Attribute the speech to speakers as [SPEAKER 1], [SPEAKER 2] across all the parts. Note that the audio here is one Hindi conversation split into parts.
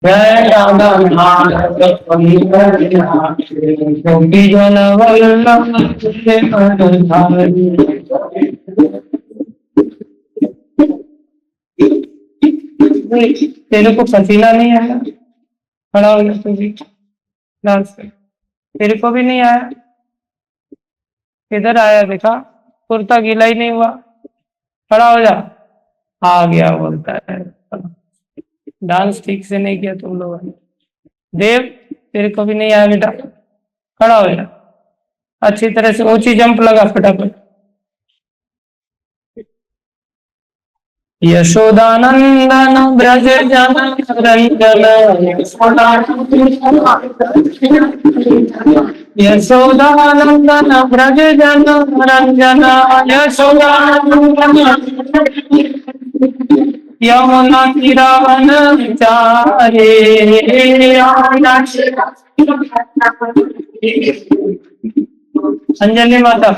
[SPEAKER 1] जय राधा माधव गोपी जन वल्लभ तेरे को पसीना नहीं आया? खड़ा हो गया तू भी डांस पे। तेरे को भी नहीं आया? किधर आया देखा? कुर्ता गीला ही नहीं हुआ। खड़ा हो जा। आ गया बोलता है। डांस ठीक से नहीं किया तुम लोगों ने। देव, तेरे को भी नहीं आया बेटा? खड़ा हो जा। अच्छी तरह से ऊंची जंप लगा फटाफट। यशोदानंदन ब्रज जन रंजन यशोदानंदन ब्रज जन रंजन यशोदानंदन यमुना तीरावन विचारे अंजलि माता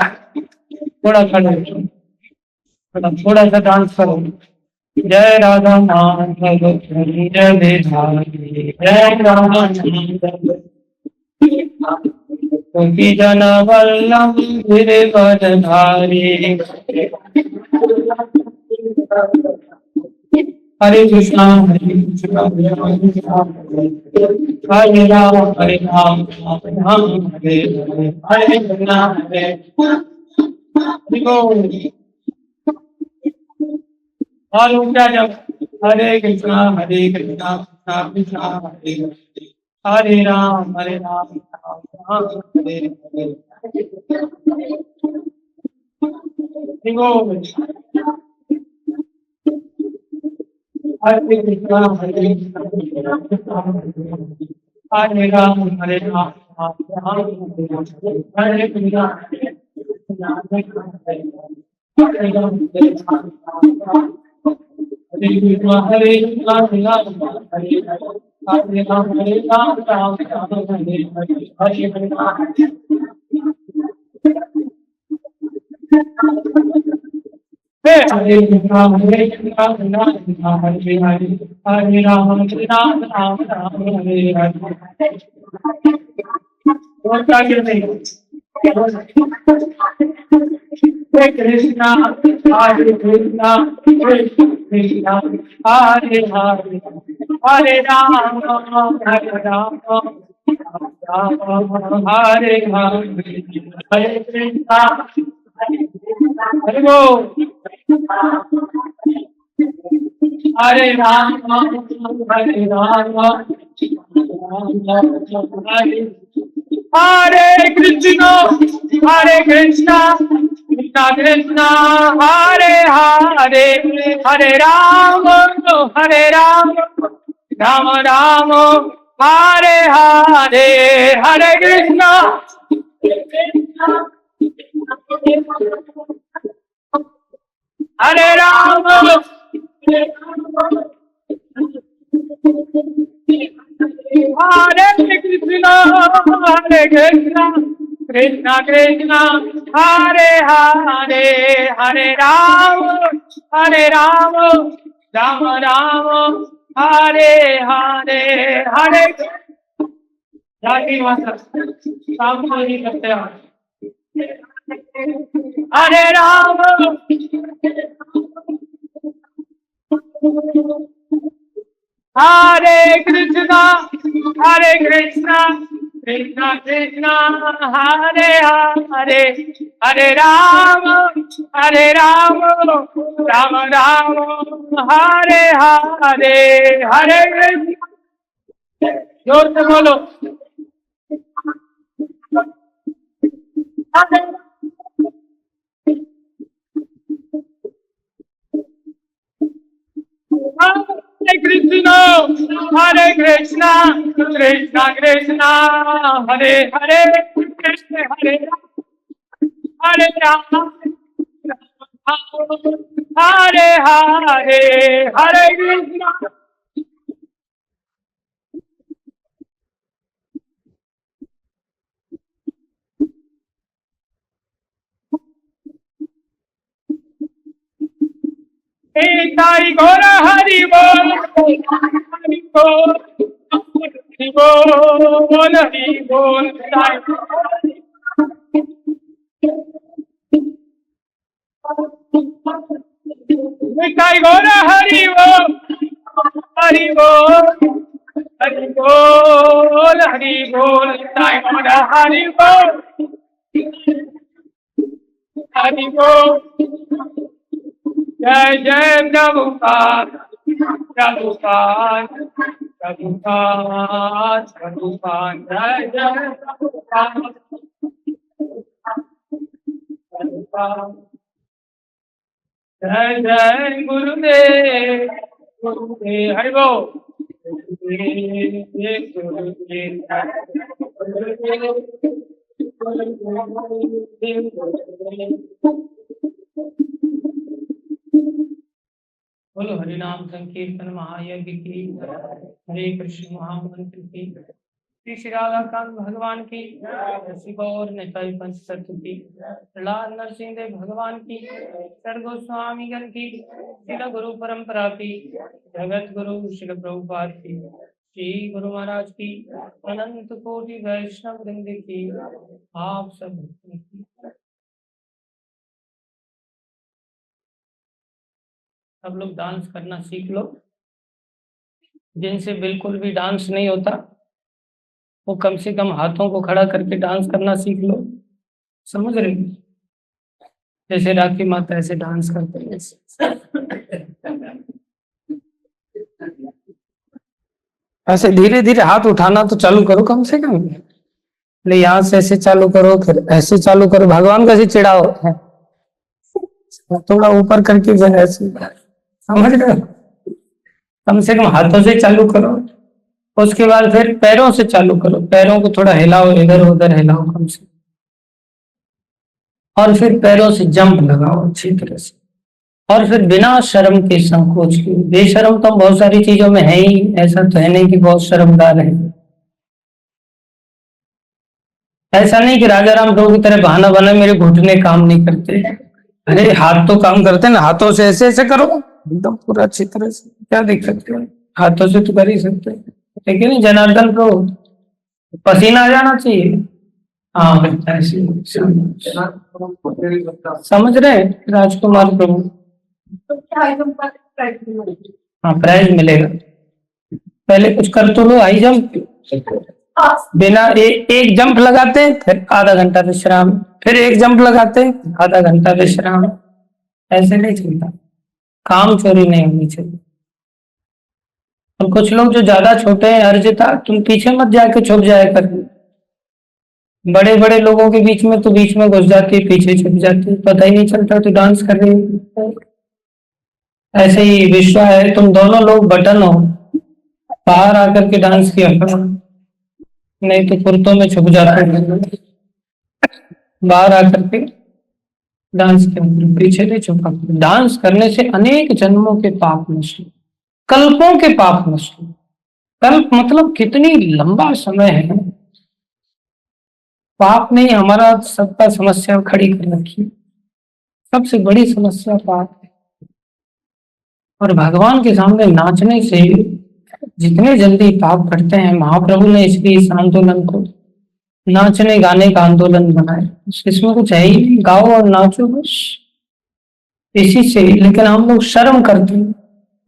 [SPEAKER 1] थोड़ा खड़े हो, थोड़ा सा डांस करो। जय राधा माधव जय विधारी जय राधा गोपी जन वल्लभ गिरिवरधारी हरे कृष्णा हरे राम हरे राम राम राम हरे हरे हरे कृष्णा हरे और ऊंचा जब हरे कृष्णा कृष्णा कृष्णा हरे हरे हरे राम राम राम हरे हरे हरे कृष्णा हरे राम राम राम हरे कृष्णा हरे कृष्णा हरे राम हरे राम राम हरे हरे हरे कृष्णा हरे राम हरे हरे हरे राम राम राम हरे हरे और क्या कहते हैं? कृष्णा हरे कृष्णा कृष्णा हरे हरे हरे राम हरे राम हरे हरे कृष्णा हरे हरे राम हरे कृष्णा कृष्णा कृष्णा हरे हरे हरे राम राम राम हरे हरे हरे कृष्णा हरे राम हरे कृष्णा कृष्णा कृष्णा हरे हरे हरे राम राम राम हरे हरे हरे जाति माता काम नहीं करते हरे राम हरे कृष्णा कृष्णा कृष्णा हरे हरे हरे राम राम राम हरे हरे हरे कृष्णा जोर से बोलो हरे कृष्णा कृष्णा हरे हरे कृष्ण हरे राम हरे हरे हरे कृष्णा ताई गौर हरि बोल हरि बोल बोल हरि बोल। निताई गौर हरि बोल, हरि बोल, हरि बोल, हरि बोल, निताई गौर हरि बोल, हरि बोल। जय जय प्रभुपाद, प्रभुपाद, प्रभुपाद, प्रभुपाद, जय जय प्रभुपाद, प्रभुपाद, जय जय गुरुदेव, गुरुदेव, हरि बोल। बोलो हरिनाम संकीर्तन महायज्ञ की, हरे कृष्ण महामंत्र की, श्री श्री राधा कांत भगवान की, श्री गौर निताई पंच सत्य की, लाल नरसिंह देव भगवान की, सर गोस्वामी गण की, श्रील गुरु परंपरा की, जगत गुरु श्रील प्रभुपाद की, श्री गुरु महाराज की, अनंत कोटि वैष्णव वृंद की, आप सब भक्तों की। सब लोग डांस करना सीख लो। जिनसे बिल्कुल भी डांस नहीं होता वो कम से कम हाथों को खड़ा करके डांस करना सीख लो। समझ रहे हो? जैसे राखी माता ऐसे डांस करते हैं, ऐसे धीरे धीरे हाथ उठाना तो चालू करो कम से कम। नहीं, यहाँ से ऐसे चालू करो, फिर ऐसे चालू करो। भगवान कैसे चिढ़ाओ, थोड़ा ऊपर करके ऐसे, समझ रहे हो? कम से कम हाथों से चालू करो। उसके बाद फिर पैरों से चालू करो, पैरों को थोड़ा हिलाओ, इधर उधर हिलाओ कम से। और फिर पैरों से जंप लगाओ अच्छी तरह से। और फिर बिना शर्म के संकोच के, बेशर्म तो बहुत सारी चीजों में है ही, ऐसा तो है नहीं कि बहुत शर्मदार है। ऐसा नहीं कि राजा राम दो की तरह बहाना बना मेरे घुटने काम नहीं करते। अरे हाथ तो काम करते ना, हाथों से ऐसे ऐसे करो एकदम पूरा अच्छी तरह से, क्या देख सकते हो? हाथों से तो कर ही सकते हैं, लेकिन जनार्दन प्रभु पसीना आ जाना चाहिए। हाँ बच्चा ऐसे समझ रहे राजकुमार प्रभु। हाँ प्राइज मिलेगा, पहले कुछ कर तो लो। हाई जंप बिना एक जंप लगाते फिर आधा घंटा विश्राम, फिर एक जंप लगाते आधा घंटा विश्राम। ऐसे नहीं चलता, काम चोरी नहीं होनी चाहिए। और कुछ लोग जो ज्यादा छोटे हैं, अर्जिता तुम पीछे मत जाके छुप जाया कर। बड़े बड़े लोगों के बीच में तो बीच में घुस जाती है, पीछे छुप जाती है, पता ही नहीं चलता तो डांस कर रही है। ऐसे ही विश्वा है, तुम दोनों लोग बटन हो, बाहर आकर के डांस किया करो, नहीं तो कुर्तों में छुप जाते हैं। बाहर आकर के डांस के पीछे नहीं छुपा। डांस करने से अनेक जन्मों के पाप नष्ट, कल्पों के पाप नष्ट। कल्प मतलब कितनी लंबा समय है। पाप ने हमारा सबका समस्या खड़ी कर रखी, सबसे बड़ी समस्या पाप है। और भगवान के सामने नाचने से जितने जल्दी पाप करते हैं, महाप्रभु ने इसलिए इस आंदोलन को नाचने गाने का आंदोलन बनाया। इसमें कुछ है ही, गाओ और नाचो बस, इसी से। लेकिन हम लोग शर्म करते हैं,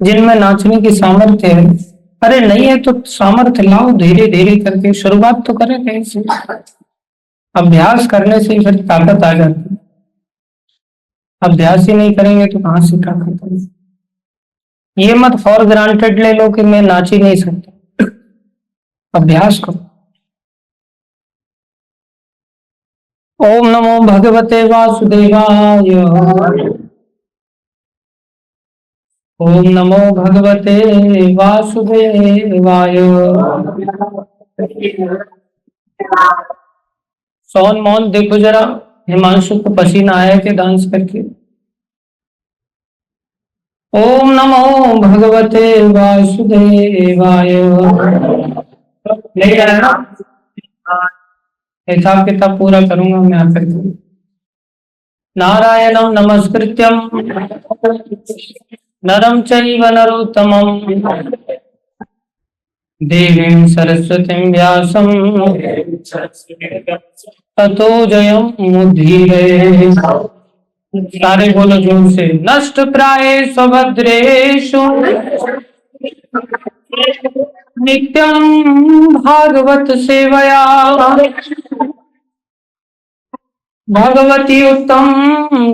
[SPEAKER 1] जिनमें नाचने की सामर्थ्य है। अरे नहीं है तो सामर्थ्य लाओ, धीरे धीरे करके शुरुआत तो करें कहीं से। अभ्यास करने से फिर ताकत आ जाती है, अभ्यास ही नहीं करेंगे तो कहां से ताकत आएगी। ये मत फॉर ग्रांटेड ले लो कि मैं नाच ही नहीं सकता, अभ्यास करो। ओम नमो भगवते वासुदेवाय, ओम नमो भगवते वासुदेवाय। सोन मोहन देखो जरा, हिमांशु को पसीना आया कि डांस करके। ओम नमो भगवते वासुदेवाय। नहीं जाना ना, हिसाब किताब पूरा करूंगा मैं आकर के। नारायणं नमस्कृत्यं नरं चैव नरोत्तमं देवीं सरस्वतीं व्यासं ततो जयमुदीरये। सारे बोलो जोर से। नष्ट प्राय स्वभद्रेषु नित्यं भागवत सेवया भगवती उत्तम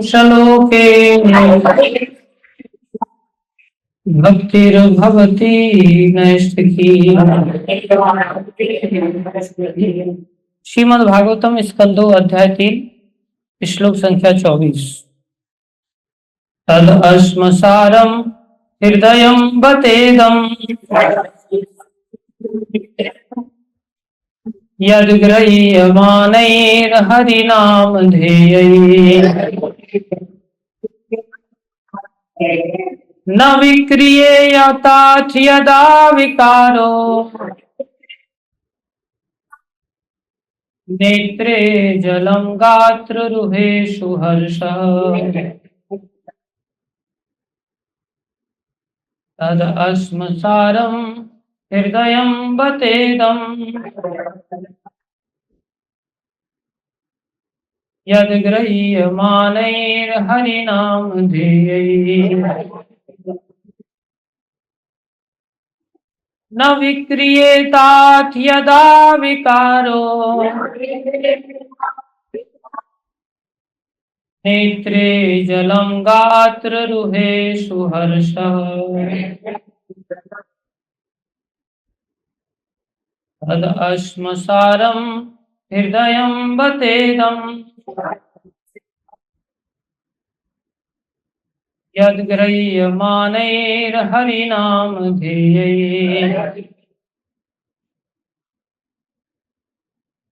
[SPEAKER 1] श्लोके भक्तिर्भवती नैष्ठिकी। श्रीमद् भागवतम स्कंदो अध्याय 3 श्लोक संख्या 24। तद अस्मसारम हृदयं बतेदम यद् गृह्यमानैर्हरिनामधेयैः न विक्रियेयताथ यदा विकारो नेत्रे जलं गात्ररुहेषु हर्षः। तद अस्मसारं हृदयं बतेदं यद् गृह्यमानैर्हरिनामधेयैः न विक्रियेताथ यदा विकारो नेत्रे जलं गात्ररुहेषु हर्षः। तद अस्मसारं हृदयं बतेदं यद् गृह्यमानैर्हरिनामधेयैः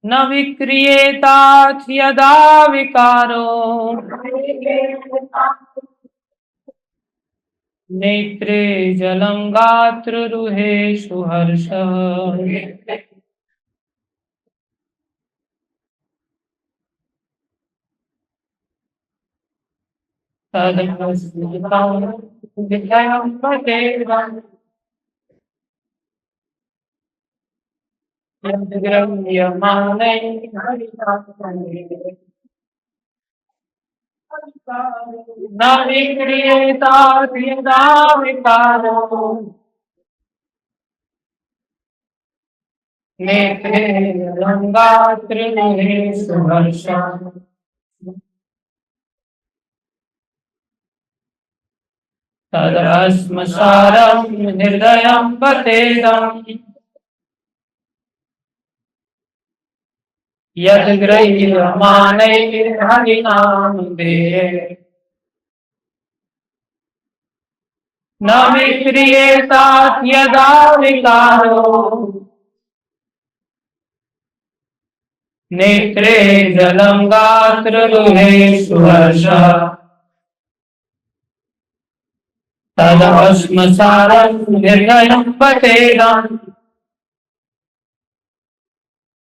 [SPEAKER 1] न विक्रियेताथ यदा विकारो नेत्रे जलं गात्ररुहेषु हर्षः। तदस्मसारं हृदयं बतेदं यद् गृह्यमानैर्हरिनामधेयैः न विक्रियेताथ यदा विकारो नेत्रे जलं गात्ररुहेषु हर्षः। तदस्मसारं हृदयं बतेदं यद् गृह्यमानैर्हरिनामधेयैः न विक्रियेताथ यदा विकारो नेत्रे जलं गात्ररुहेषु हर्षः। तदस्मसारं हृदयं बतेदं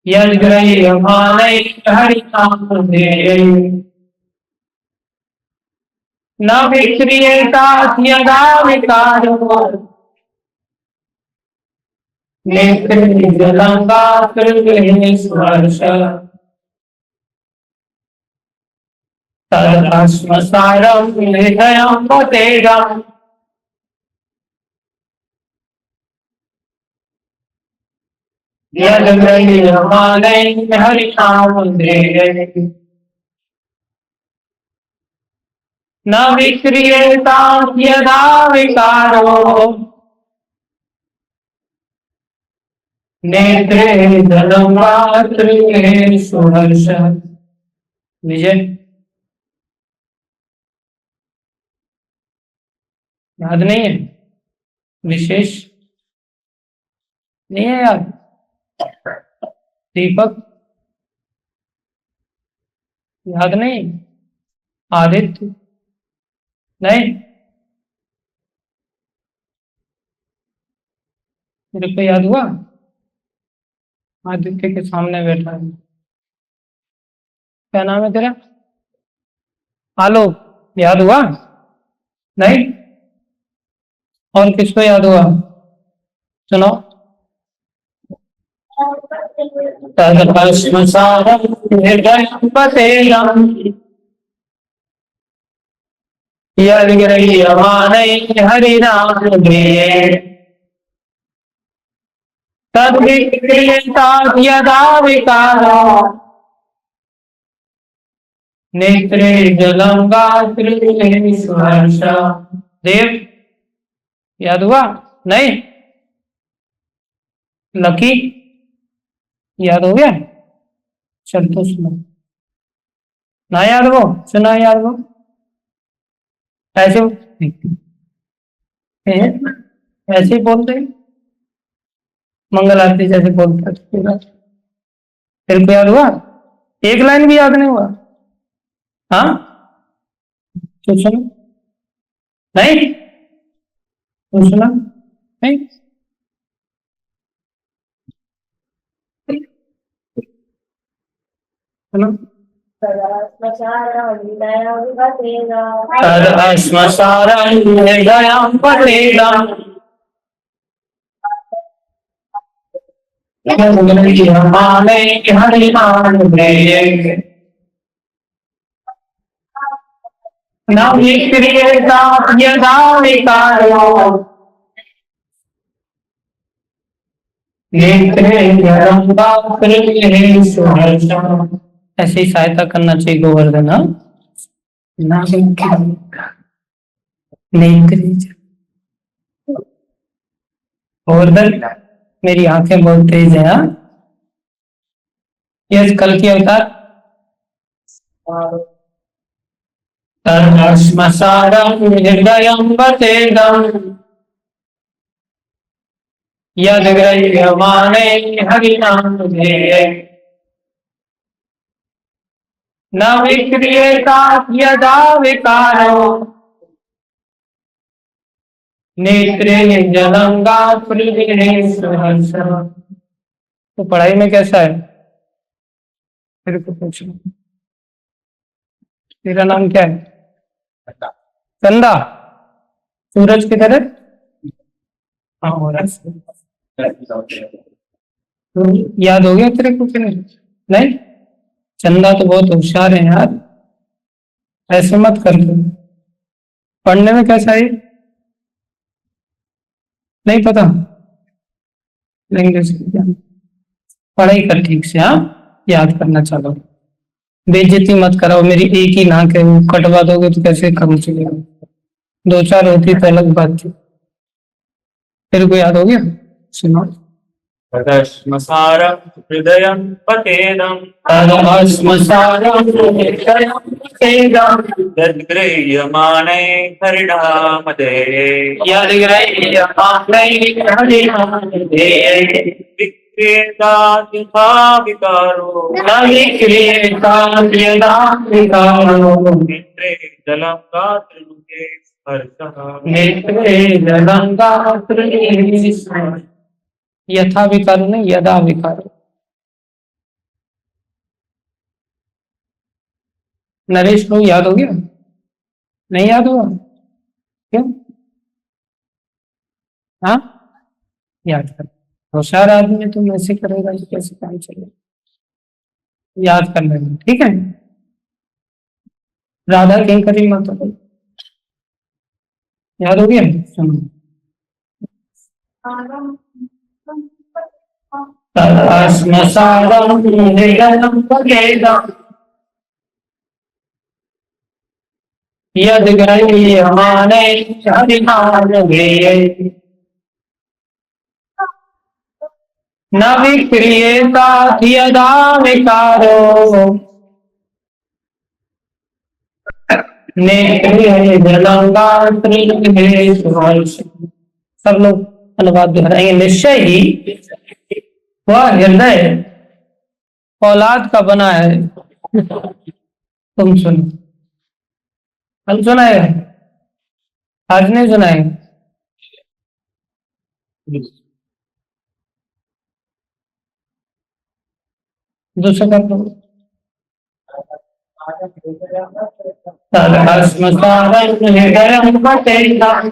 [SPEAKER 1] यद् गृह्यमानैर्हरिनामधेयैः न विक्रियेताथ यदा विकारो नेत्रे जलं गात्ररुहेषु हर्षः। तदस्मसारं हृदयं बतेदं यद् गृह्यमानैर्हरिनामधेयैः न विक्रियेताथ यदा विकारो नेत्रे जलं गात्ररुहेषु हर्षः। विजय याद नहीं है? विशेष नहीं है याद? दीपक याद नहीं? आदित्य नहीं? मेरे को याद हुआ? आदित्य के सामने बैठा है। क्या नाम है तेरा? आलोक। याद हुआ? नहीं? और किसको याद हुआ? सुनो। तदभस्मसारं हृदयं पतेयं यद्गृह्यमाणैः हरिनामधेये तद्विक्रियतां यदा विकारो नेत्रे जलं गात्रे स्पर्श। देव याद हुआ नहीं? लकी याद हो गया? चल तो सुनो ना, याद वो सुना, याद वो ऐसे ऐसे ही बोलते हैं, मंगल आरती जैसे बोलते हैं। तेरे को याद हुआ? एक लाइन भी याद नहीं हुआ? हाँ तो सुनो, नहीं तो सुना नहीं। सुनो तदश्मसारं हृदयं पतेयं यद्गृह्यमाणैः हरिनामधेये न विक्रियतां यदा विकारो नेत्रे जलं गात्रे स्पर्श। ऐसे ही सहायता करना चाहिए गोवर्धन। हाँ? ना नेत्रे गोवर्धन, मेरी आंखें बहुत तेज है। हाँ? ये कल की अवतार तन्मसारं हृदयं पतेयं यद्गृह्यमाणैः हरिनामधेये न विक्रियतां यदा विकारो नेत्रे जलं गात्रे स्पर्श। तो पढ़ाई में कैसा है? तेरे को पूछना, तेरा नाम क्या है? चंदा। सूरज की तरह हाँ हो रहा है। तो याद हो गया तेरे को कि नहीं? नहीं, चंदा तो बहुत होशियार है यार, ऐसे मत कर तू। पढ़ने में कैसा है? नहीं पता? इंग्लिश पढ़ाई कर ठीक से। हाँ, याद करना। चलो बेइज्जती मत कराओ, मेरी एक ही नाक है, वो कटवा दोगे तो कैसे करूँ चलेगा? दो चार होती तो अलग बात थी। तेरे को याद हो गया? सुनो
[SPEAKER 2] तदश्मसारं हृदयं पतेनं
[SPEAKER 1] तदश्मसारं हृदयं पतेयं
[SPEAKER 2] यद्गृह्यमाणे हरिणामधेये
[SPEAKER 1] यद्गृह्यमाणैः हरिनामधेये
[SPEAKER 2] विक्रेता यथा विकारो
[SPEAKER 1] न विक्रियतां यदा विकारो
[SPEAKER 2] नेत्रे जलं गात्रे स्पर्शः।
[SPEAKER 1] नेत्रे जलं गात्रे स्पर्श। यथा विकारो नहीं, यदा विकारो। नरेश को याद हो गया? नहीं याद हुआ? क्यों? हाँ, याद कर। होशियार आदमी तुम ऐसे करेगा तो कैसे काम चलेगा? याद कर लेना, ठीक है? राधा कहीं करी मत हो। याद हो गया? सुनो तदश्मसारं हृदयं पतेयं यद्गृह्यमाणैः हरिनामधेये न विक्रियतां यदा विकारो नेत्रे जलं गात्रे स्पर्श। सब लोग अनुवाद दोहराएंगे। निश्चय ही वह हृदय औलाद का बना है। तुम सुनो, कल सुनाएगा, आज नहीं सुनाएगा? दूसरा कर दो। तदश्मसारं हृदयं पतेयं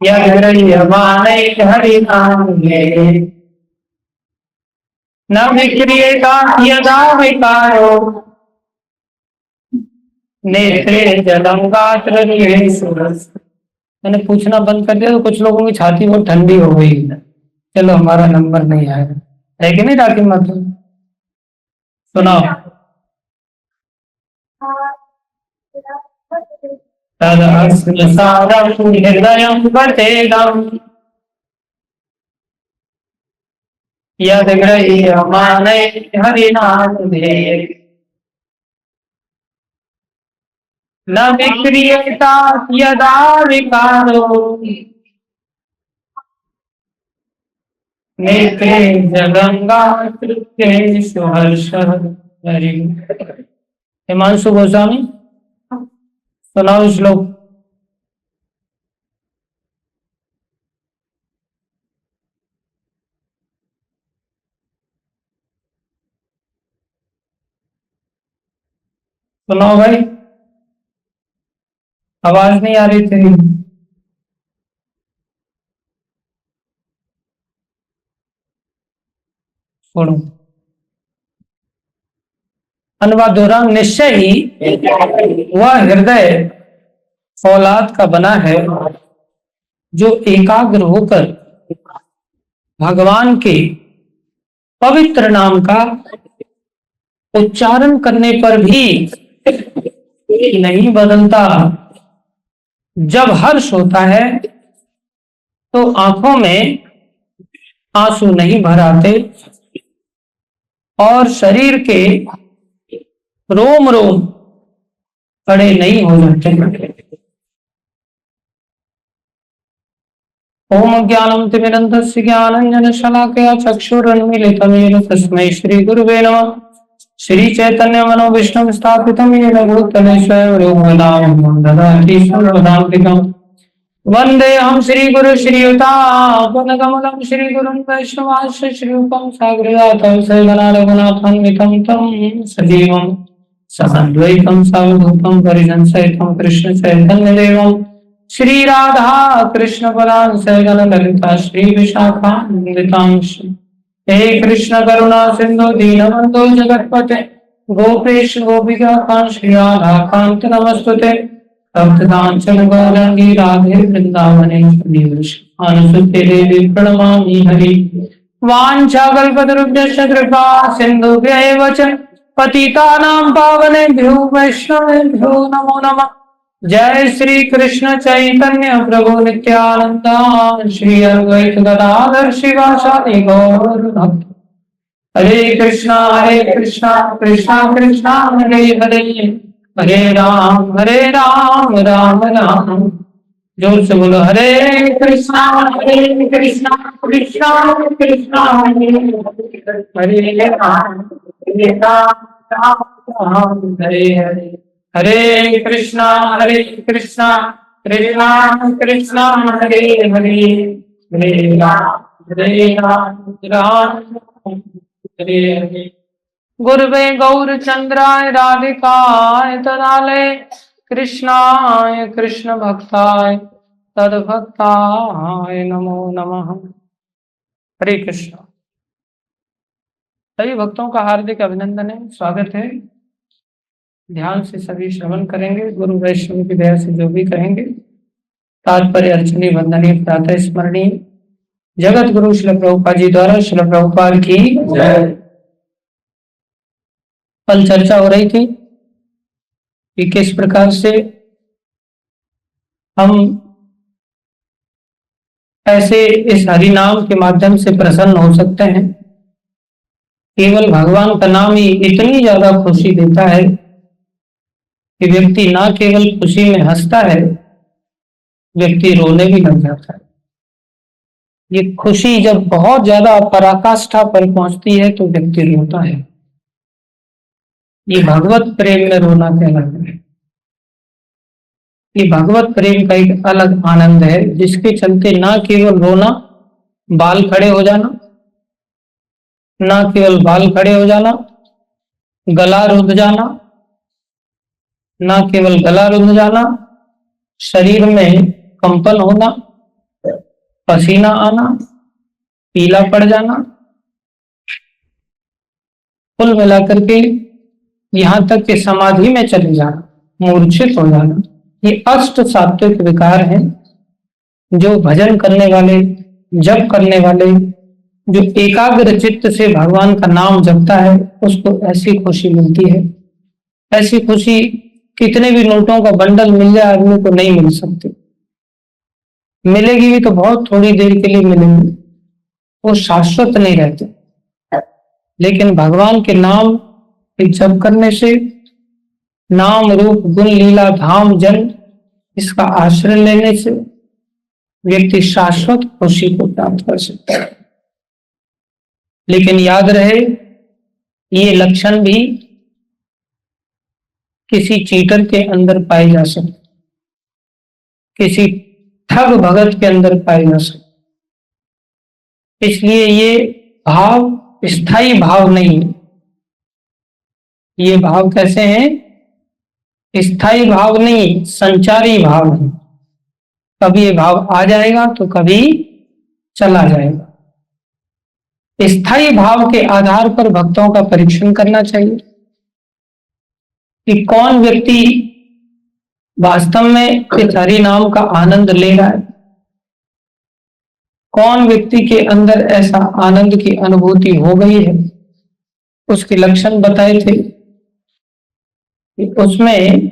[SPEAKER 1] यद रयमाणे हरि नाम में न विक्रियेता यदा विकारो नेत्रे जलम गात्र सुरस। मैंने पूछना बंद कर दिया तो कुछ लोगों की छाती बहुत ठंडी हो गई है। चलो हमारा नंबर नहीं आएगा, है कि नहीं राखी माता? सुनाओ। हृदयं वदेदं यद गृह्यमाणे हरिनामधे न विक्रियेता यदा विकारो नेत्रे जगंगा तृप्तेषु हर्षः। Very good. हिमांशु गोस्वामी सुनाओ श्लोक। सुनाओ भाई, आवाज नहीं आ रही थी। छोड़ो। अनवादुरा निश्चय ही वह हृदय फौलाद का बना है जो एकाग्र होकर भगवान के पवित्र नाम का उच्चारण करने पर भी नहीं बदलता। जब हर्ष होता है तो आंखों में आंसू नहीं भर आते और शरीर के रोम रोम खड़े नहीं हो जाते। ओम ज्ञानम तिमिरन्धस्य ज्ञानाञ्जनशलाकया चक्षुरुन्मीलितं येन तस्मै श्रीगुरुवे नमः। श्री चैतन्य मनोभीष्टं स्थापितं येन भूतले स्वयं रूपं ददाति सर्वदान्तिकम्। वन्देऽहं श्रीगुरु श्रीयुतापदकमलं श्रीगुरुं वैष्णवांश्च श्रीरूपं साग्रजातं सगना रघुनाथान्वितं तं सजीवं सद्वैतं सावधूतं परिजनसहितं कृष्ण चैतन्यदेवं श्री राधा कृष्ण परांश गणललिता श्री विशाखान्वितांश। हे कृष्ण करुणा सिंधु दीनबंधो जगत्पते गोपेश गोपिका कांत श्री राधा कांत नमस्तुते। तप्तकांचन गौरांगी राधे वृंदावनेश्वरी अनुसुते देवी प्रणमामि हरि। वाञ्छाकल्पतरुभ्यश्च कृपा सिन्धुभ्यैव च पतितानां पावनेभ्यो वैष्णवेभ्यो नमो नमः। जय श्री कृष्ण चैतन्य प्रभु नित्यानंद श्री अद्वैत गदाधर शिवासादि गौर भक्त। हरे कृष्णा कृष्णा कृष्णा हरे हरे हरे राम राम राम। जोर से बोलो हरे कृष्णा कृष्णा कृष्णा हरे राम राम हरे हरे। हरे कृष्णा कृष्णा कृष्णा हरे हरे हरे राम हरे हरे। गुरुवे गौरचंद्राय राधिकाय तदालय कृष्णाय कृष्ण भक्ताय तद्भक्ताय नमो नमः। हरे कृष्ण। सभी भक्तों का हार्दिक अभिनंदन है, स्वागत है। ध्यान से सभी श्रवण करेंगे, गुरु वैष्णव की दया से जो भी कहेंगे तात्पर्य अर्चनीय वंदनीय प्रातः स्मरणीय जगत गुरु श्रील प्रभुपाद जी द्वारा श्रील प्रभुपाद की जय। कल चर्चा हो रही थी कि किस प्रकार से हम ऐसे इस हरि नाम के माध्यम से प्रसन्न हो सकते हैं। केवल भगवान का नाम ही इतनी ज्यादा खुशी देता है कि व्यक्ति ना केवल खुशी में हंसता है, व्यक्ति रोने भी लग जाता है। ये खुशी जब बहुत ज्यादा पराकाष्ठा पर पहुंचती है तो व्यक्ति रोता है। ये भगवत प्रेम में रोना कहलाता है। ये भगवत प्रेम का एक अलग आनंद है जिसके चलते ना केवल रोना, बाल खड़े हो जाना, ना केवल बाल खड़े हो जाना, गला रुंध जाना, ना केवल गला रुंध जाना, शरीर में कंपन होना, पसीना आना, पीला पड़ जाना, कुल मिलाकर के यहाँ तक कि समाधि में चले जाना, मूर्छित हो जाना, ये अष्ट सात्विक विकार हैं जो भजन करने वाले, जप करने वाले, जो एकाग्र चित्त से भगवान का नाम जपता है उसको ऐसी खुशी मिलती है। ऐसी खुशी कितने भी नोटों का बंडल मिल जाए आदमी को नहीं मिल सकती, मिलेगी भी तो बहुत थोड़ी देर के लिए मिलेगी, वो शाश्वत नहीं रहते। लेकिन भगवान के नाम के जप करने से, नाम रूप गुण लीला धाम जन इसका आश्रय लेने से व्यक्ति शाश्वत खुशी को प्राप्त कर सकता है। लेकिन याद रहे, ये लक्षण भी किसी चीटर के अंदर पाए जा सकते, किसी ठग भगत के अंदर पाए जा सकते। इसलिए ये भाव स्थायी भाव नहीं है। ये भाव कैसे हैं? स्थायी भाव नहीं, संचारी भाव है। कभी ये भाव आ जाएगा तो कभी चला जाएगा। स्थायी भाव के आधार पर भक्तों का परीक्षण करना चाहिए कि कौन व्यक्ति वास्तव में इस हरि नाम का आनंद ले रहा है, कौन व्यक्ति के अंदर ऐसा आनंद की अनुभूति हो गई है। उसके लक्षण बताए थे कि उसमें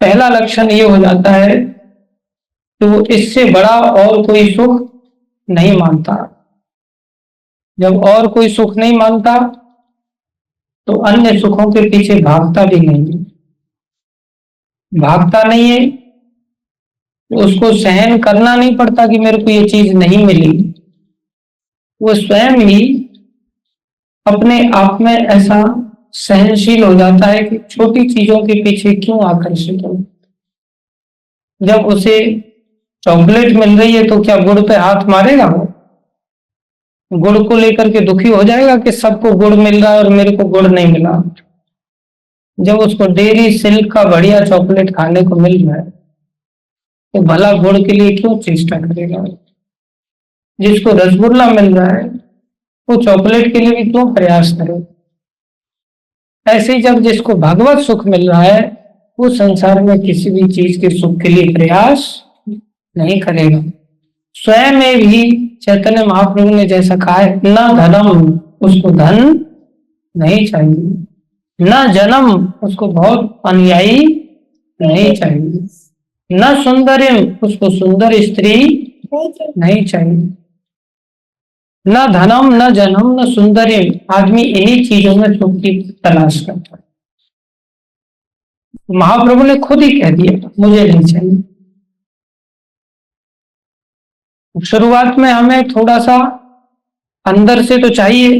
[SPEAKER 1] पहला लक्षण ये हो जाता है कि वो इससे बड़ा और कोई सुख नहीं मानता। जब और कोई सुख नहीं मानता तो अन्य सुखों के पीछे भागता भी नहीं है। भागता नहीं है तो उसको सहन करना नहीं पड़ता कि मेरे को ये चीज नहीं मिली। वो स्वयं ही अपने आप में ऐसा सहनशील हो जाता है कि छोटी चीजों के पीछे क्यों आकर्षित हो। जब उसे चॉकलेट मिल रही है तो क्या गुड़ पे हाथ मारेगा? वो गुड़ को लेकर के दुखी हो जाएगा कि सबको गुड़ मिल रहा है और मेरे को गुड़ नहीं मिला। जब उसको डेयरी सिल्क का बढ़िया चॉकलेट खाने को मिल रहा है तो भला गुड़ के लिए क्यों चेष्टा करेगा? जिसको रसगुल्ला मिल रहा है वो चॉकलेट के लिए भी क्यों प्रयास करे? ऐसे ही जब जिसको भगवत सुख मिल रहा है वो संसार में किसी भी चीज के सुख के लिए प्रयास नहीं करेगा। स्वयं में भी चैतन्य महाप्रभु ने जैसा कहा है, न धनम, उसको धन नहीं चाहिए, न जन्म, उसको बहुत अनुयायी नहीं चाहिए, न सुंदरिम, उसको सुंदर स्त्री नहीं चाहिए। न धनम, न जन्म, न सुंदरिम, आदमी इन्हीं चीजों में सुख की तलाश करता है। महाप्रभु ने खुद ही कह दिया मुझे नहीं चाहिए। शुरुआत में हमें थोड़ा सा अंदर से तो चाहिए,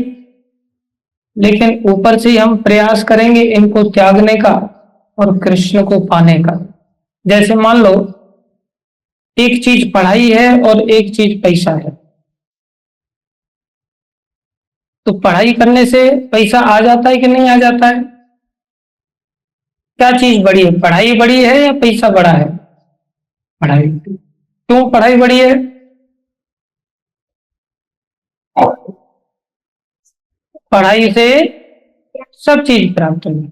[SPEAKER 1] लेकिन ऊपर से ही हम प्रयास करेंगे इनको त्यागने का और कृष्ण को पाने का। जैसे मान लो एक चीज पढ़ाई है और एक चीज पैसा है, तो पढ़ाई करने से पैसा आ जाता है कि नहीं आ जाता है? क्या चीज बड़ी है, पढ़ाई बड़ी है या पैसा बड़ा है? पढ़ाई। क्यों पढ़ाई बड़ी है? पढ़ाई से सब चीज प्राप्त होगी,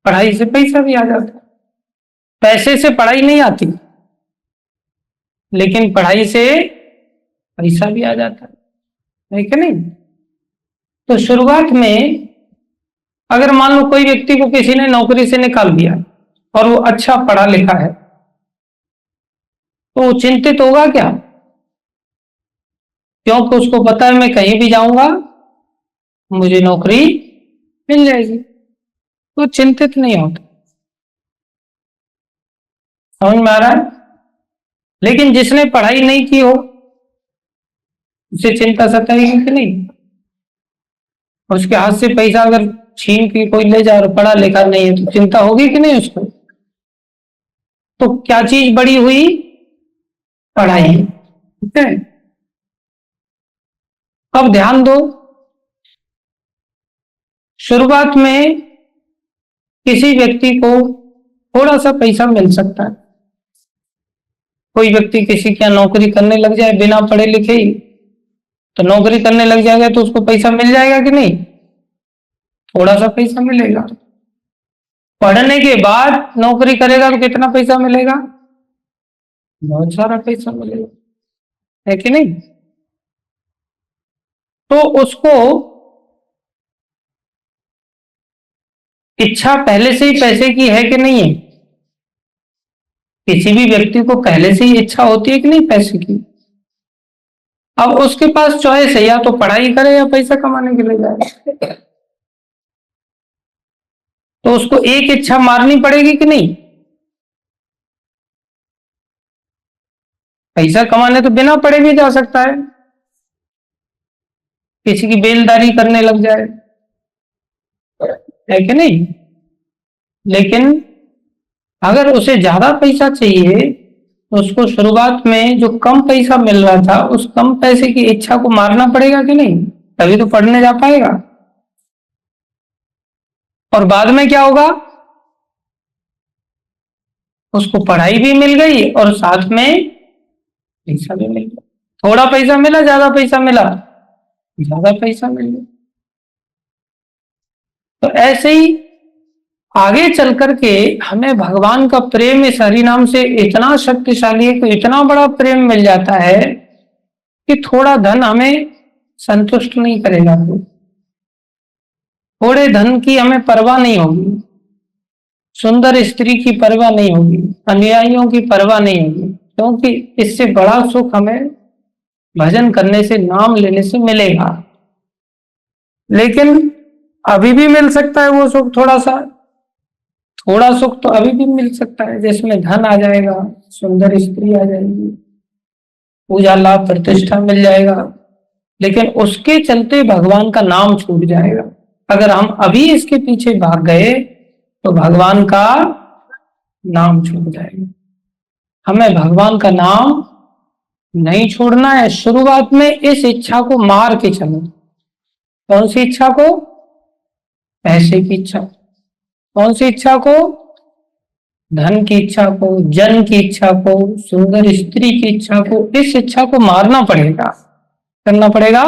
[SPEAKER 1] पढ़ाई से पैसा भी आ जाता है। पैसे से पढ़ाई नहीं आती, लेकिन पढ़ाई से पैसा भी आ जाता है कि नहीं? तो शुरुआत में अगर मान लो कोई व्यक्ति को किसी ने नौकरी से निकाल दिया और वो अच्छा पढ़ा लिखा है, तो वो चिंतित होगा क्या? क्योंकि उसको पता है मैं कहीं भी जाऊंगा मुझे नौकरी मिल जाएगी, तो चिंतित नहीं होता। समझ में आ रहा है? लेकिन जिसने पढ़ाई नहीं की हो उसे चिंता सताएगी कि नहीं? उसके हाथ से पैसा अगर छीन के कोई ले जाए और पढ़ा लिखा नहीं है तो चिंता होगी कि नहीं उसको? तो क्या चीज बड़ी हुई? पढ़ाई। ठीक है, अब ध्यान दो, शुरुआत में किसी व्यक्ति को थोड़ा सा पैसा मिल सकता है, कोई व्यक्ति किसी के यहाँ नौकरी करने लग जाए बिना पढ़े लिखे ही, तो नौकरी करने लग जाएगा तो उसको पैसा मिल जाएगा कि नहीं? थोड़ा सा पैसा मिलेगा। पढ़ने के बाद नौकरी करेगा तो कितना पैसा मिलेगा? बहुत सारा पैसा मिलेगा, है कि नहीं? तो उसको इच्छा पहले से ही पैसे की है कि नहीं है? किसी भी व्यक्ति को पहले से ही इच्छा होती है कि नहीं पैसे की? अब उसके पास चॉइस है, या तो पढ़ाई करे या पैसा कमाने के लिए जाए। तो उसको एक इच्छा मारनी पड़ेगी कि नहीं? पैसा कमाने तो बिना पढ़े भी जा सकता है, किसी की बेलदारी करने लग जाए, है कि नहीं? लेकिन अगर उसे ज्यादा पैसा चाहिए तो उसको शुरुआत में जो कम पैसा मिल रहा था उस कम पैसे की इच्छा को मारना पड़ेगा कि नहीं? तभी तो पढ़ने जा पाएगा। और बाद में क्या होगा? उसको पढ़ाई भी मिल गई और साथ में पैसा भी मिल गया। थोड़ा पैसा मिला, ज्यादा पैसा मिला, ज्यादा पैसा मिल गया। तो ऐसे ही आगे चल करके हमें भगवान का प्रेम इस हरि नाम से इतना शक्तिशाली है कि इतना बड़ा प्रेम मिल जाता है कि थोड़ा धन हमें संतुष्ट नहीं करेगा। थोड़े धन की हमें परवाह नहीं होगी, सुंदर स्त्री की परवाह नहीं होगी, अनुयायियों की परवाह नहीं होगी, क्योंकि इससे बड़ा सुख हमें भजन करने से, नाम लेने से मिलेगा। लेकिन अभी भी मिल सकता है वो सुख, थोड़ा सुख तो अभी भी मिल सकता है, जिसमें धन आ जाएगा, सुंदर स्त्री आ जाएगी, पूजा लाभ प्रतिष्ठा मिल जाएगा, लेकिन उसके चलते भगवान का नाम छूट जाएगा। अगर हम अभी इसके पीछे भाग गए तो भगवान का नाम छूट जाएगा। हमें भगवान का नाम नहीं छोड़ना है। शुरुआत में इस इच्छा को मार के चलो। कौन सी इच्छा को? पैसे की इच्छा। कौन सी इच्छा को? धन की इच्छा को, जन की इच्छा को, सुंदर स्त्री की इच्छा को। इस इच्छा को मारना पड़ेगा, करना पड़ेगा,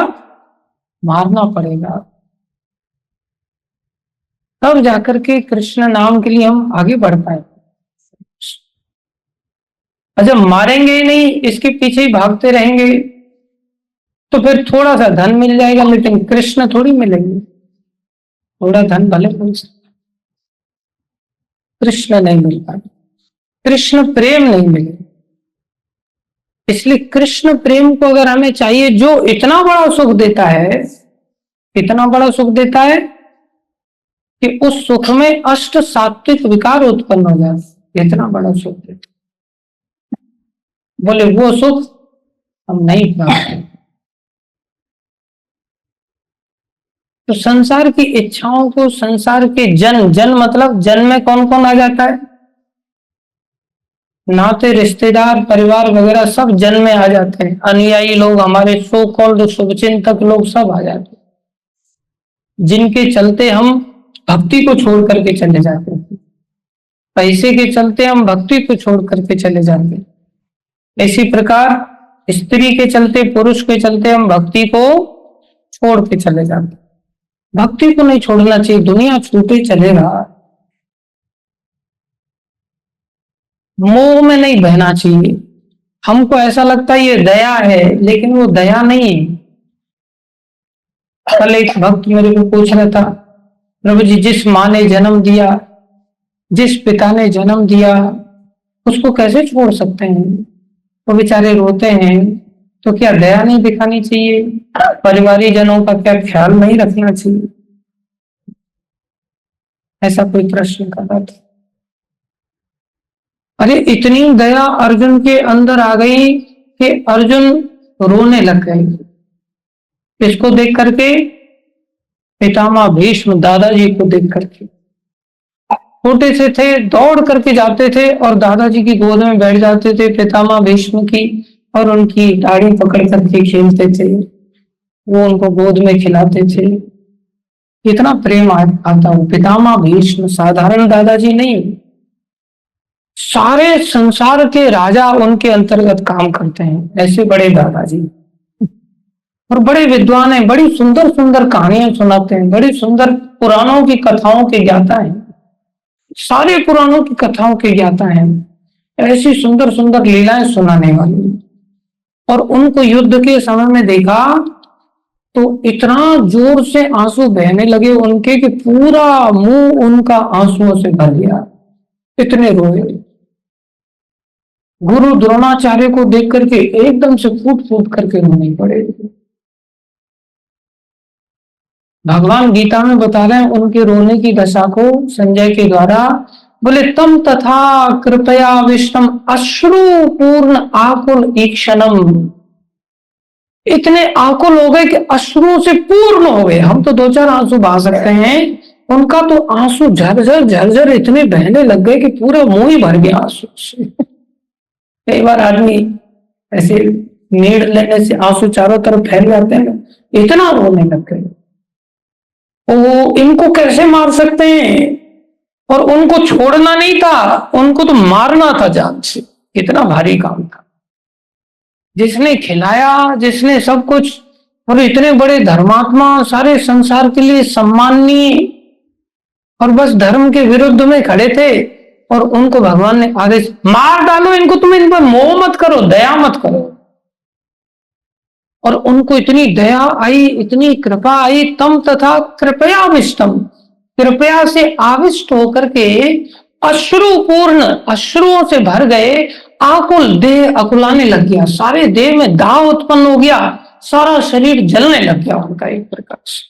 [SPEAKER 1] मारना पड़ेगा, तब जाकर के कृष्ण नाम के लिए हम आगे बढ़ पाए। जब मारेंगे ही नहीं, इसके पीछे ही भागते रहेंगे, तो फिर थोड़ा सा धन मिल जाएगा, लेकिन कृष्ण थोड़ी मिलेंगे। थोड़ा धन भले मिल सकता, कृष्ण नहीं मिल पाए, कृष्ण प्रेम नहीं मिले। इसलिए कृष्ण प्रेम को अगर हमें चाहिए, जो इतना बड़ा सुख देता है, इतना बड़ा सुख देता है कि उस सुख में अष्ट सात्विक विकार उत्पन्न हो जाए, इतना बड़ा सुख देता, बोले वो सुख हम नहीं प्राप्त। तो संसार की इच्छाओं को, संसार के जन मतलब जन में कौन कौन आ जाता है? नाते, रिश्तेदार, परिवार वगैरह सब जन में आ जाते हैं। अनुयायी लोग, हमारे सो कॉल्ड शुभचिंतक लोग सब आ जाते हैं, जिनके चलते हम भक्ति को छोड़ करके चले जाते हैं। पैसे के चलते हम भक्ति को छोड़ करके चले जाते हैं। इसी प्रकार स्त्री के चलते, पुरुष के चलते हम भक्ति को छोड़ के चले जाते हैं। भक्ति को नहीं छोड़ना चाहिए, दुनिया छूटे चलेगा, मोह में नहीं बहना चाहिए। हमको ऐसा लगता है ये दया है, लेकिन वो दया नहीं है। कल एक भक्त मेरे को पूछ रहा था, प्रभु जी जिस माँ ने जन्म दिया, जिस पिता ने जन्म दिया, उसको कैसे छोड़ सकते हैं? वो बेचारे रोते हैं, तो क्या दया नहीं दिखानी चाहिए? परिवारी जनों का क्या ख्याल नहीं रखना चाहिए? ऐसा कोई प्रश्न कर रहा था। अरे इतनी दया अर्जुन के अंदर आ गई कि अर्जुन रोने लग गए। इसको देख करके, पितामह भीष्म दादाजी को देख करके, छोटे से थे, दौड़ करके जाते थे और दादाजी की गोद में बैठ जाते थे पितामह भीष्म की, और उनकी दाढ़ी पकड़ करके खेलते थे, वो उनको गोद में खिलाते थे। इतना प्रेम आता हो। पितामह भीष्म साधारण दादाजी नहीं, सारे संसार के राजा उनके अंतर्गत काम करते हैं, ऐसे बड़े दादाजी। और बड़े विद्वान हैं, बड़ी सुंदर सुंदर कहानियां सुनाते हैं, बड़ी सुंदर पुराणों की कथाओं के ज्ञाता हैं, सारे पुराणों की कथाओं के ज्ञाता हैं, ऐसी सुंदर सुंदर लीलाएं सुनाने वाली। और उनको युद्ध के समय में देखा तो इतना जोर से आंसू बहने लगे उनके कि पूरा मुंह उनका आंसुओं से भर गया, इतने रोए। गुरु द्रोणाचार्य को देख करके एकदम से फूट फूट करके रोने पड़े। भगवान गीता में बता रहे हैं उनके रोने की दशा को संजय के द्वारा। बोले तम तथा कृपया विष्णम अश्रु पूर्ण आकुल ईक्षणम। इतने आकुल हो गए कि अश्रुओं से पूर्ण हो गए। हम तो 2-4 आंसू बहा सकते हैं, उनका तो आंसू झरझर झरझर इतने बहने लग गए कि पूरा मुंह ही भर गया आंसू से। कई बार आदमी ऐसे नीड़ लेने से आंसू चारों तरफ फैल जाते हैं, इतना रोने लग गए। वो इनको कैसे मार सकते हैं, और उनको छोड़ना नहीं था, उनको तो मारना था जान से। कितना भारी काम था। जिसने खिलाया, जिसने सब कुछ, और इतने बड़े धर्मात्मा, सारे संसार के लिए सम्माननीय, और बस धर्म के विरुद्ध में खड़े थे, और उनको भगवान ने आदेश मार डालो इनको, तुम इन पर मोह मत करो, दया मत करो। और उनको इतनी दया आई, इतनी कृपा आई, तम तथा कृपया विष्टम, कृपया से आविष्ट होकर के अश्रुपूर्ण, अश्रुओं से भर गए, आकुल, देह अकुलाने लग गया, सारे देह में दाव उत्पन्न हो गया, सारा शरीर जलने लग गया उनका एक प्रकार से।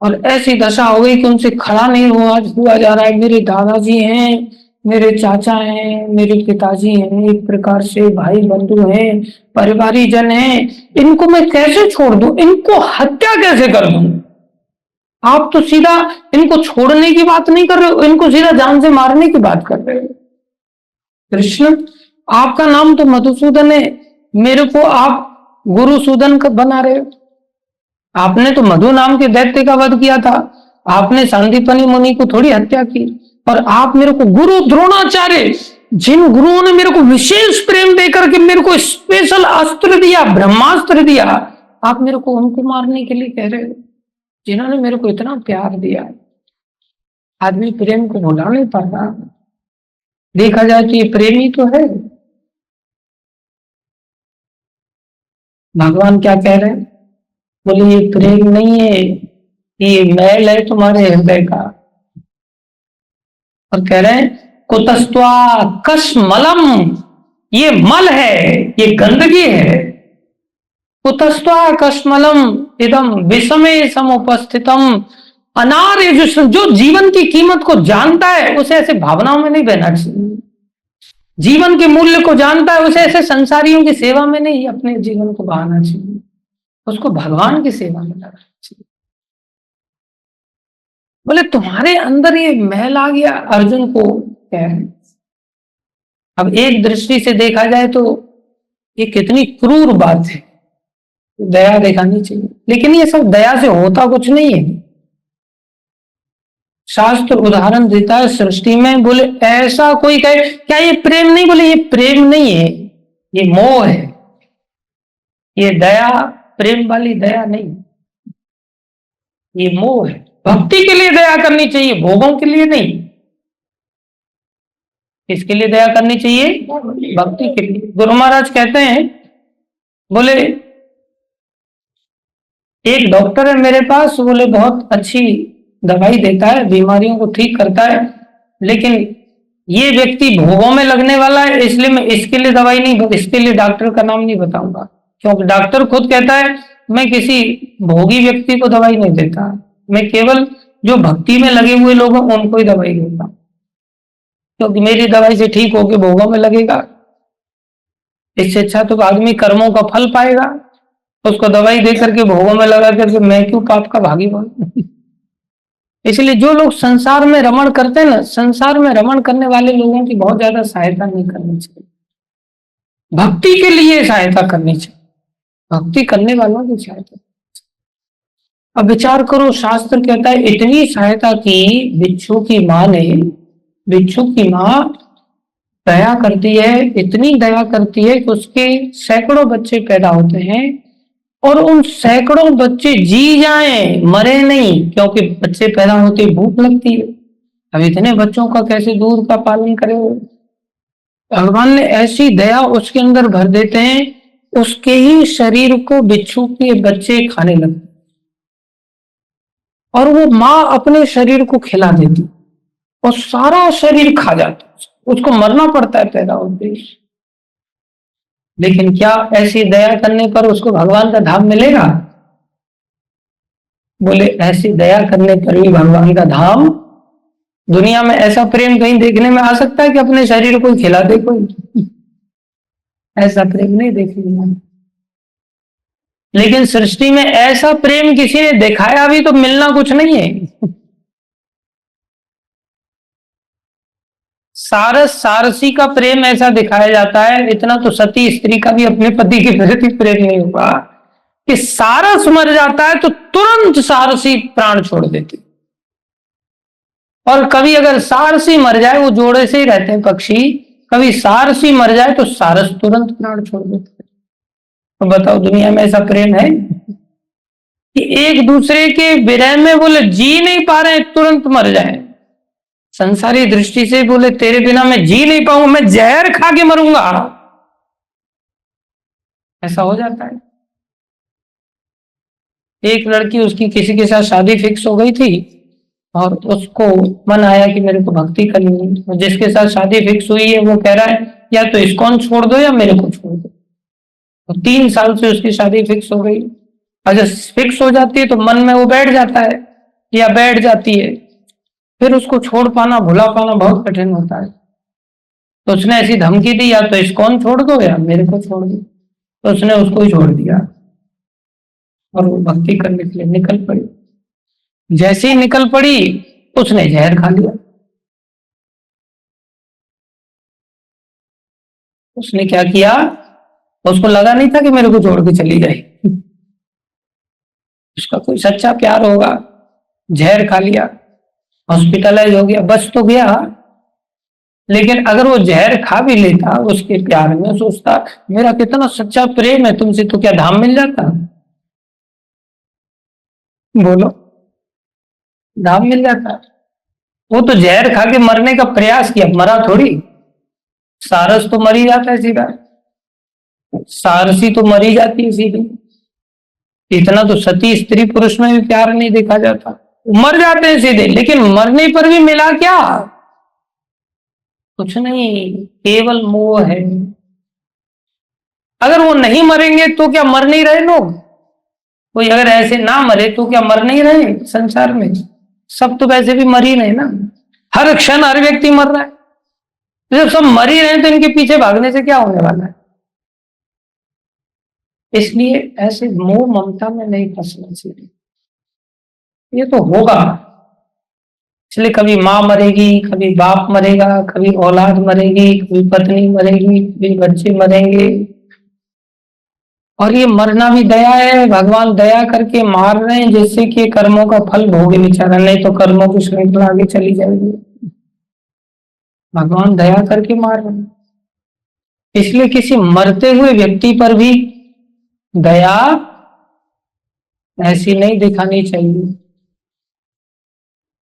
[SPEAKER 1] और ऐसी दशा हो गई कि उनसे खड़ा नहीं हुआ जा रहा है। मेरे दादाजी हैं, मेरे चाचा हैं, मेरे पिताजी हैं, एक प्रकार से भाई बंधु हैं, परिवारी जन हैं, इनको मैं कैसे छोड़ दूं, इनको हत्या कैसे कर दूं। आप तो सीधा इनको छोड़ने की बात नहीं कर रहे हो, इनको सीधा जान से मारने की बात कर रहे हो। कृष्ण, आपका नाम तो मधुसूदन है, मेरे को आप गुरुसूदन बना रहे हो। आपने तो मधु नाम के दैत्य का वध किया था, आपने सांदीपनि मुनि को थोड़ी हत्या की। और आप मेरे को गुरु द्रोणाचार्य, जिन गुरुओं ने मेरे को विशेष प्रेम देकर के मेरे को स्पेशल अस्त्र दिया, ब्रह्मास्त्र दिया, आप मेरे को उनको मारने के लिए कह रहे हो, जिन्होंने मेरे को इतना प्यार दिया। आदमी प्रेम को भुला नहीं पाता। देखा जाए तो ये प्रेम ही तो है। भगवान क्या कह रहे हैं, बोले ये प्रेम नहीं है, ये मैल है तुम्हारे हृदय का। और कह रहे हैं कुतस्त्वा कश्मलम, ये मल है, ये गंदगी है। कुतस्त्वा कश्मलम इदम विषमे समुपस्थितम। अनार्य, जो जीवन की कीमत को जानता है उसे ऐसे भावनाओं में नहीं बहना चाहिए। जीवन के मूल्य को जानता है उसे ऐसे संसारियों की सेवा में नहीं अपने जीवन को बहाना चाहिए, उसको भगवान की सेवा में लगाना चाहिए। बोले तुम्हारे अंदर ये मैल आ गया, अर्जुन को कह रहे। अब एक दृष्टि से देखा जाए तो ये कितनी क्रूर बात है, दया दिखानी चाहिए, लेकिन ये सब दया से होता कुछ नहीं है। शास्त्र उदाहरण देता है सृष्टि में, बोले ऐसा कोई कहे क्या ये प्रेम नहीं, बोले ये प्रेम नहीं है, ये मोह है। ये दया प्रेम वाली दया नहीं, ये मोह है। भक्ति के लिए दया करनी चाहिए, भोगों के लिए नहीं। किसके लिए दया करनी चाहिए, भक्ति के लिए। गुरु महाराज कहते हैं, बोले एक डॉक्टर है मेरे पास, बोले बहुत अच्छी दवाई देता है, बीमारियों को ठीक करता है, लेकिन ये व्यक्ति भोगों में लगने वाला है, इसलिए मैं इसके लिए दवाई नहीं, इसके लिए डॉक्टर का नाम नहीं बताऊंगा, क्योंकि डॉक्टर खुद कहता है मैं किसी भोगी व्यक्ति को दवाई नहीं देता, मैं केवल जो भक्ति में लगे हुए लोग हैं उनको ही दवाई देता, क्योंकि मेरी दवाई से ठीक होके भोगों में लगेगा, इससे अच्छा तो आदमी कर्मों का फल पाएगा, उसको दवाई दे करके भोगों में लगा करके मैं क्यों पाप का भागी बनूं। इसलिए जो लोग संसार में रमण करते हैं ना, संसार में रमण करने वाले लोगों की बहुत ज्यादा सहायता नहीं करनी चाहिए, भक्ति के लिए सहायता करनी चाहिए, भक्ति करने वालों की सहायता। अब विचार करो, शास्त्र कहता है इतनी सहायता की बिच्छू की मां ने, बिच्छू की माँ दया करती है, इतनी दया करती है कि उसके सैकड़ों बच्चे पैदा होते हैं और उन सैकड़ों बच्चे जी जाएं, मरे नहीं, क्योंकि बच्चे पैदा होते ही भूख लगती है। अब इतने बच्चों का कैसे दूध का पालन करे? भगवान ने ऐसी दया उसके अंदर भर देते हैं, उसके ही शरीर को बिच्छू के बच्चे खाने लगते और वो माँ अपने शरीर को खिला देती और सारा शरीर खा जाता, उसको मरना पड़ता है पैदा होते ही। लेकिन क्या ऐसी दया करने पर उसको भगवान का धाम मिलेगा? बोले ऐसी दया करने पर भी भगवान का धाम, दुनिया में ऐसा प्रेम कहीं देखने में आ सकता है कि अपने शरीर को खिला दे कोई? ऐसा प्रेम नहीं देखने में। लेकिन सृष्टि में ऐसा प्रेम किसी ने दिखाया भी तो मिलना कुछ नहीं है। सारस सारसी का प्रेम ऐसा दिखाया जाता है, इतना तो सती स्त्री का भी अपने पति के प्रति प्रेम नहीं होगा कि सारस मर जाता है तो तुरंत सारसी प्राण छोड़ देती। और कभी अगर सारसी मर जाए, वो जोड़े से ही रहते हैं पक्षी, कभी सारसी मर जाए तो सारस तुरंत प्राण छोड़ देते। तो बताओ दुनिया में ऐसा प्रेम है कि एक दूसरे के विरह में बोले जी नहीं पा रहे तुरंत मर जाए? संसारी दृष्टि से बोले तेरे बिना मैं जी नहीं पाऊंगा, मैं जहर खा के मरूंगा, ऐसा हो जाता है। एक लड़की, उसकी किसी के साथ शादी फिक्स हो गई थी और उसको मन आया कि मेरे को भक्ति करनी है, और जिसके साथ शादी फिक्स हुई है वो कह रहा है या तो इस्कॉन छोड़ दो या मेरे को छोड़ दो। तो 3 साल से उसकी शादी फिक्स हो गई। और जब फिक्स हो जाती है तो मन में वो बैठ जाता है या बैठ जाती है, फिर उसको छोड़ पाना, भुला पाना बहुत कठिन होता है। तो उसने ऐसी धमकी दी या तो इस्कॉन छोड़ दो या मेरे को छोड़ दो। तो उसने उसको ही छोड़ दिया और वो भक्ति करने के लिए निकल पड़ी। जैसे ही निकल पड़ी उसने जहर खा लिया। उसने क्या किया, उसको लगा नहीं था कि मेरे को छोड़ के चली जाए, उसका कोई सच्चा प्यार होगा, जहर खा लिया, हॉस्पिटलाइज हो गया, बच तो गया। लेकिन अगर वो जहर खा भी लेता उसके प्यार में, सोचता मेरा कितना सच्चा प्रेम है तुमसे, तो क्या धाम मिल जाता? बोलो, धाम मिल जाता? वो तो जहर खा के मरने का प्रयास किया, मरा थोड़ी। सारस तो मरी जाता है सीधा, सारसी तो मरी जाती है सीधी। इतना तो सती स्त्री पुरुष में भी प्यार नहीं देखा जाता, मर जाते हैं सीधे। लेकिन मरने पर भी मिला क्या? कुछ नहीं, केवल मोह है। अगर वो नहीं मरेंगे तो क्या मर नहीं रहे लोग? कोई अगर ऐसे ना मरे तो क्या मर नहीं रहे संसार में? सब तो वैसे भी मर ही रहे ना, हर क्षण हर व्यक्ति मर रहा है। तो जब सब मर ही रहे तो इनके पीछे भागने से क्या होने वाला है? इसलिए ऐसे मोह ममता में नहीं फंसना चाहिए। ये तो होगा, इसलिए कभी माँ मरेगी, कभी बाप मरेगा, कभी औलाद मरेगी, कभी पत्नी मरेगी, कभी बच्चे मरेंगे। और ये मरना भी दया है, भगवान दया करके मार रहे हैं जिससे कि कर्मों का फल भोगे बेचारा, नहीं तो कर्मों की श्रृंखला आगे चली जाएगी। भगवान दया करके मार रहे हैं, इसलिए किसी मरते हुए व्यक्ति पर भी दया ऐसी नहीं दिखानी चाहिए।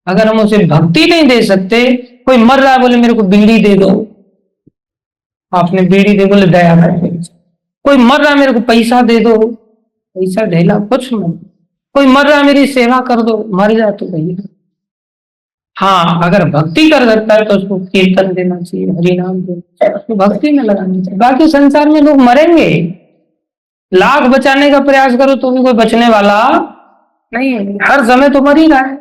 [SPEAKER 1] अगर हम उसे भक्ति नहीं दे सकते, कोई मर रहा है बोले मेरे को बीड़ी दे दो, आपने बीड़ी दे, बोले दया करके। कोई मर रहा है मेरे को पैसा दे दो, पैसा ढेला कुछ नहीं। कोई मर रहा है मेरी सेवा कर दो, मर जाए तो भैया। हाँ, अगर भक्ति कर सकता है तो उसको कीर्तन देना चाहिए, हरिनाम देना चाहिए, उसको भक्ति में लगानी चाहिए। बाकी संसार में लोग मरेंगे, लाख बचाने का प्रयास करो तो भी कोई बचने वाला नहीं है, हर समय तो मर ही रहा है।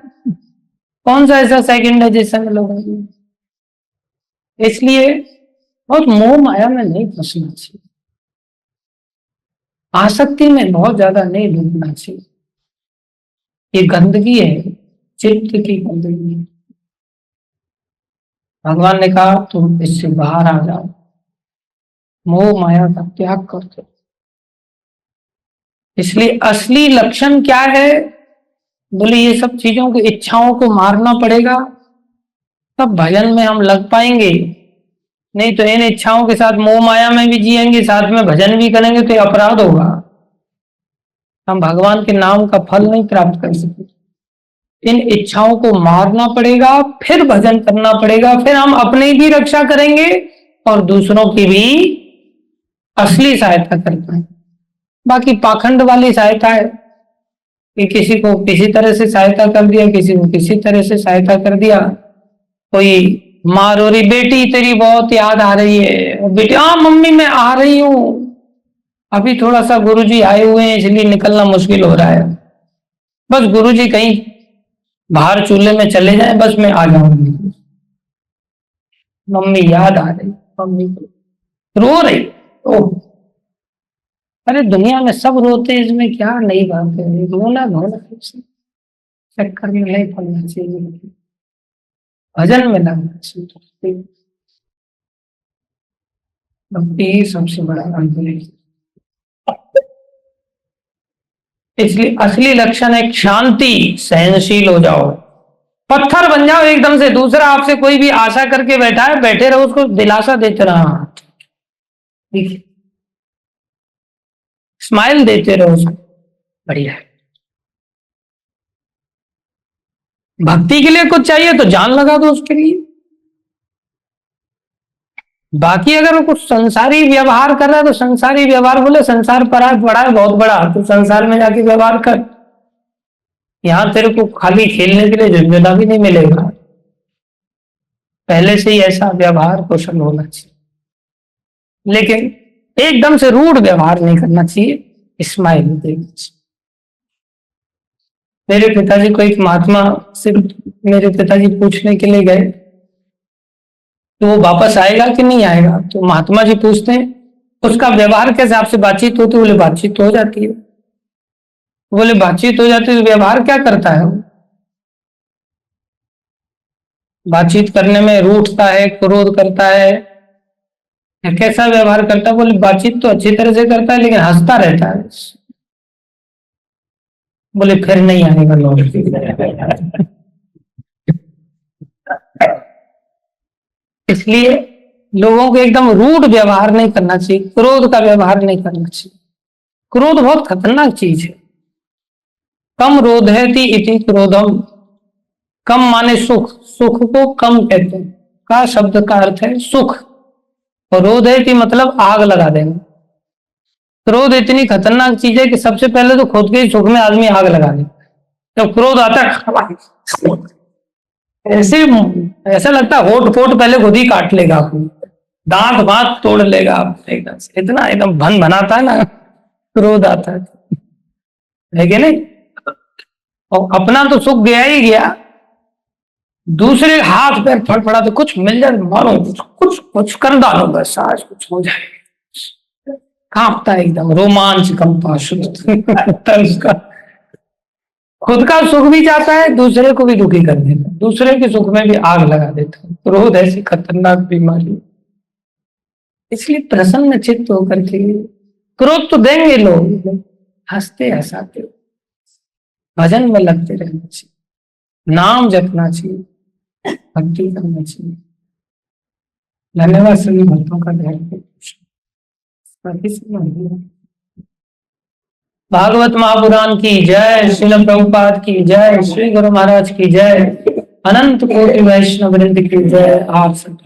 [SPEAKER 1] कौन सा ऐसा सेकंड है जिस समय लोग मरेंगे? इसलिए बहुत मोह माया में नहीं फंसना चाहिए, आसक्ति में बहुत ज्यादा नहीं डूबना चाहिए। ये गंदगी है, चित्त की गंदगी है। भगवान ने कहा तुम इससे बाहर आ जाओ, मोह माया का त्याग कर दो। इसलिए असली लक्षण क्या है? बोले ये सब चीजों की इच्छाओं को मारना पड़ेगा, तब भजन में हम लग पाएंगे। नहीं तो इन इच्छाओं के साथ मोह माया में भी जिएंगे, साथ में भजन भी करेंगे तो ये अपराध होगा। हम भगवान के नाम का फल नहीं प्राप्त कर सकते। इन इच्छाओं को मारना पड़ेगा, फिर भजन करना पड़ेगा, फिर हम अपनी भी रक्षा करेंगे और दूसरों की भी असली सहायता कर पाएंगे। बाकी पाखंड वाली सहायता है कि किसी को किसी तरह से सहायता कर दिया, किसी को किसी तरह से सहायता कर दिया। कोई माँ रो रही, बेटी तेरी बहुत याद आ रही है, बेटी हाँ मम्मी मैं आ रही हूँ, अभी थोड़ा सा गुरुजी आए हुए हैं इसलिए निकलना मुश्किल हो रहा है, बस गुरुजी कहीं बाहर चूल्हे में चले जाए, बस मैं आ जाऊंगी, मम्मी याद आ रही, मम्मी रो रही। ओह अरे दुनिया में सब रोते, इसमें क्या नई बात है? रोना धोना चक्कर में नहीं पड़ना चाहिए, भजन में लगना चाहिए। भक्ति ही सबसे बड़ा अंत है। इसलिए असली लक्षण है शांति, सहनशील हो जाओ, पत्थर बन जाओ एकदम से। दूसरा आपसे कोई भी आशा करके बैठा है, बैठे रहो, उसको दिलासा देते रहो, देखिए स्माइल देते रहो उसको, बढ़िया है। भक्ति के लिए कुछ चाहिए तो जान लगा दो उसके लिए। बाकी अगर वो कुछ संसारी व्यवहार कर रहा है तो संसारी व्यवहार, बोले संसार परा बड़ा है, बहुत बड़ा, तो संसार में जाके व्यवहार कर। यहां तेरे को खाली खेलने के लिए जिम्मेदारी भी नहीं मिलेगा, पहले से ही ऐसा व्यवहार कुशल होना चाहिए। लेकिन एकदम से रूढ़ व्यवहार नहीं करना चाहिए, स्माइल देना चाहिए। मेरे पिताजी को एक महात्मा से मेरे पिताजी पूछने के लिए गए तो वो वापस आएगा कि नहीं आएगा, तो महात्मा जी पूछते हैं उसका व्यवहार कैसे, आपसे बातचीत होती? बोले बातचीत तो हो जाती है। बोले बातचीत हो जाती है तो व्यवहार क्या करता है? बातचीत करने में रूठता है, क्रोध करता है, कैसा व्यवहार करता है? बोले बातचीत तो अच्छी तरह से करता है लेकिन हंसता रहता है। बोले फिर नहीं आएगा लौट के। इसलिए लोगों को एकदम रूड व्यवहार नहीं करना चाहिए, क्रोध का व्यवहार नहीं करना चाहिए। क्रोध बहुत खतरनाक चीज है। कम रोधयति इति क्रोधम, कम माने सुख, सुख को कम कहते हैं, का शब्द का अर्थ है सुख, और रोधयति मतलब आग लगा देना। क्रोध इतनी खतरनाक चीज है कि सबसे पहले तो खुद के सुख में आदमी आग लगा दे। जब क्रोध आता है ऐसे ऐसा लगता है होठ फोट पहले खुद ही काट लेगा, आपको दांत बांत तोड़ लेगा आप, एकदम से इतना एकदम भन भनाता है ना क्रोध आता है कि नहीं? और अपना तो सुख गया ही गया, दूसरे हाथ पैर फड़फड़ा तो कुछ मिल जाए, मारो कुछ कुछ कर डालो बस, आज कुछ हो जाए, कांपता है एकदम, रोमांच कंपा उसका। खुद का सुख भी चाहता है, दूसरे को भी दुखी कर देता है, दूसरे के सुख में भी आग लगा देता है। क्रोध ऐसी खतरनाक बीमारी, इसलिए प्रसन्न चित्त होकर के, क्रोध तो देंगे लोग, हंसते हंसाते भजन में लगते रहना चाहिए, नाम जपना चाहिए, भक्ति करना चाहिए। धन्यवाद सभी भक्तों का ध्यान। भागवत महापुराण की जय, श्रील प्रभुपाद की जय, श्री गुरु महाराज की जय, अनंत कोटि वैष्णव वृंद की जय। आप सब